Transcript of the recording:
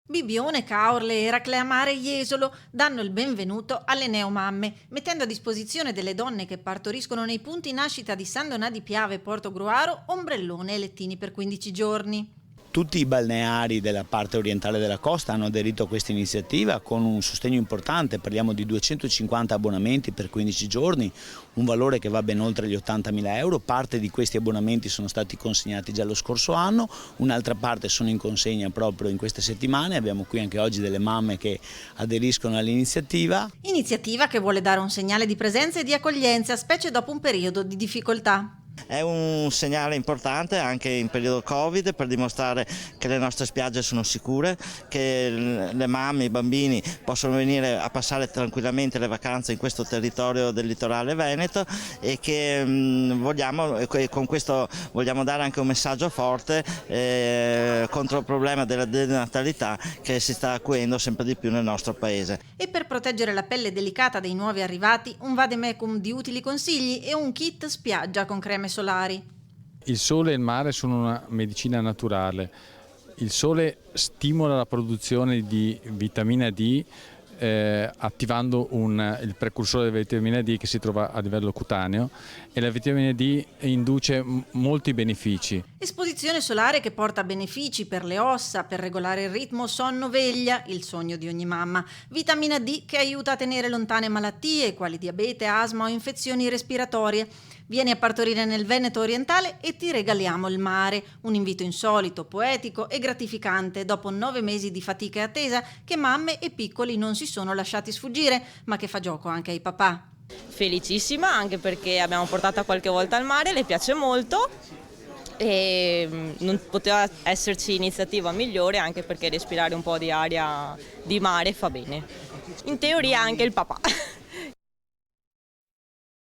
Bibione, Caorle, Eracle Amare e Jesolo danno il benvenuto alle neomamme, mettendo a disposizione delle donne che partoriscono nei punti nascita di San Donà di Piave e Portogruaro ombrellone e lettini per 15 giorni. Tutti i balneari della parte orientale della costa hanno aderito a questa iniziativa con un sostegno importante, parliamo di 250 abbonamenti per 15 giorni, un valore che va ben oltre gli 80.000 euro. Parte di questi abbonamenti sono stati consegnati già lo scorso anno, un'altra parte sono in consegna proprio in queste settimane. Abbiamo qui anche oggi delle mamme che aderiscono all'iniziativa. Iniziativa che vuole dare un segnale di presenza e di accoglienza, specie dopo un periodo di difficoltà. È un segnale importante anche in periodo Covid per dimostrare che le nostre spiagge sono sicure, che le mamme, i bambini possono venire a passare tranquillamente le vacanze in questo territorio del litorale veneto e che con questo vogliamo dare anche un messaggio forte contro il problema della denatalità che si sta acuendo sempre di più nel nostro paese. E per proteggere la pelle delicata dei nuovi arrivati, un vademecum di utili consigli e un kit spiaggia con creme solari. Il sole e il mare sono una medicina naturale. Il sole stimola la produzione di vitamina D attivando il precursore della vitamina D che si trova a livello cutaneo, e la vitamina D induce molti benefici. Esposizione solare che porta benefici per le ossa, per regolare il ritmo sonno-veglia, il sogno di ogni mamma. Vitamina D che aiuta a tenere lontane malattie quali diabete, asma o infezioni respiratorie. Vieni a partorire nel Veneto orientale e ti regaliamo il mare, un invito insolito, poetico e gratificante dopo 9 mesi di fatica e attesa che mamme e piccoli non si sono lasciati sfuggire, ma che fa gioco anche ai papà. Felicissima anche perché abbiamo portata qualche volta al mare, le piace molto e non poteva esserci iniziativa migliore, anche perché respirare un po' di aria di mare fa bene. In teoria anche il papà.